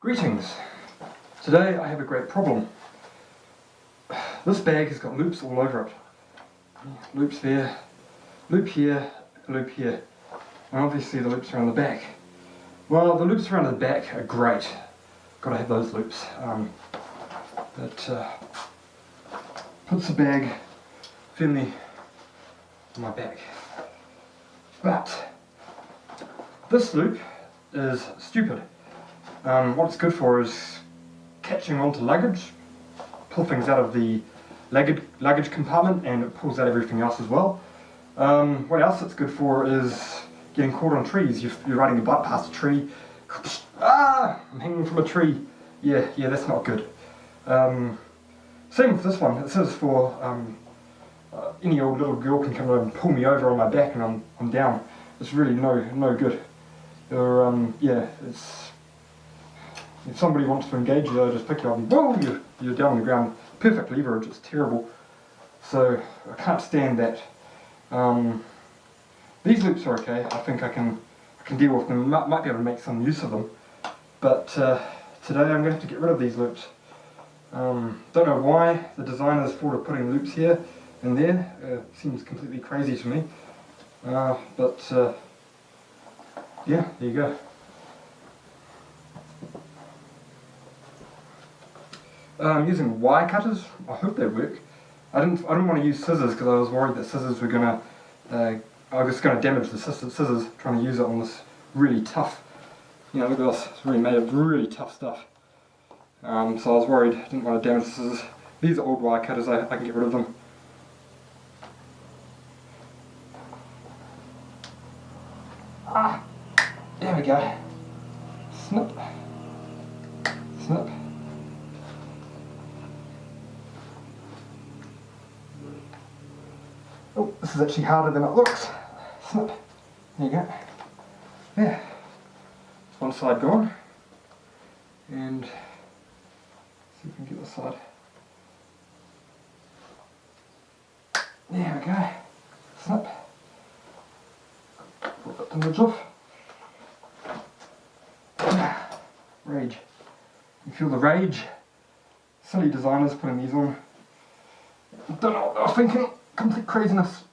Greetings! Today I have a great problem. This bag has got loops all over it. Loops there, loop here, loop here. And obviously the loops around the back. Well, the loops around the back are great. Gotta have those loops. That puts the bag firmly on my back. But this loop is stupid. What it's good for is catching onto luggage, pull things out of the luggage compartment, and it pulls out everything else as well. What else it's good for is getting caught on trees. You're riding your bike past a tree. Ah! I'm hanging from a tree. Yeah, that's not good. Same with this one. It says for any old little girl can come and pull me over on my back and I'm down. It's really no good. If somebody wants to engage you, they'll just pick you up and boom, you're down on the ground. Perfect leverage, it's terrible. So I can't stand that. These loops are okay. I think I can deal with them. Might be able to make some use of them. But today I'm going to have to get rid of these loops. Don't know why the designers thought of putting loops here and there. Seems completely crazy to me. Yeah, there you go. I'm using wire cutters. I hope they work. I didn't want to use scissors because I was worried that scissors were gonna I was going to damage the scissors trying to use it on this really tough. You know, look at this. It's really made of really tough stuff. So I was worried. I didn't want to damage the scissors. These are old wire cutters. I can get rid of them. Ah, there we go. Snip, snip. Oh, this is actually harder than it looks. Snip. There you go. Yeah. One side gone. And see if we can get this side. There we go. Snip. Put the nudge off. Rage. You feel the rage. Silly designers putting these on. Don't know what they were thinking. Complete craziness.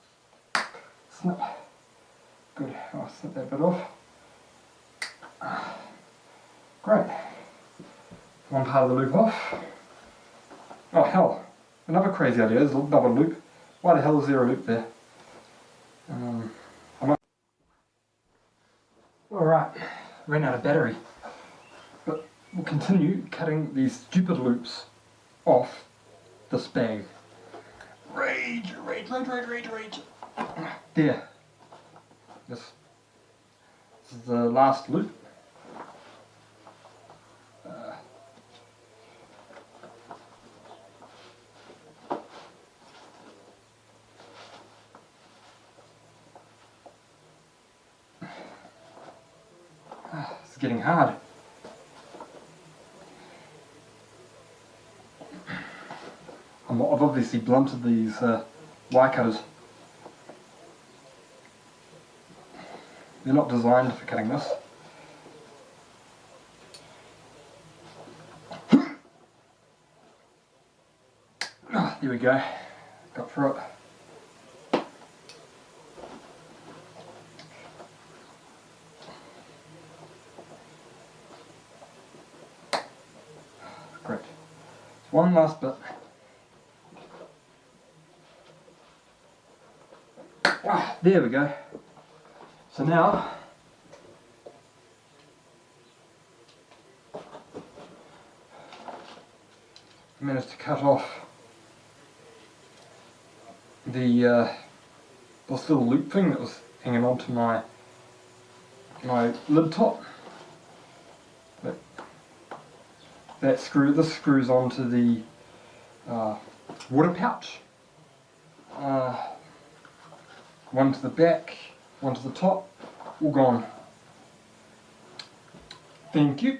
Snip. Good. I'll snip that bit off. Great. One part of the loop off. Oh hell. Another crazy idea is another loop. Why the hell is there a loop there? Alright. Ran out of battery. But we'll continue cutting these stupid loops off this bag. Rage. There. This is the last loop. It's getting hard. I've obviously blunted these wire cutters. They're not designed for cutting this. There we go. Got through it. Great. One last bit. There we go. So now I managed to cut off the this little loop thing that was hanging onto my lid top. This screws onto the water pouch. One to the back, one to the top, all gone. Thank you.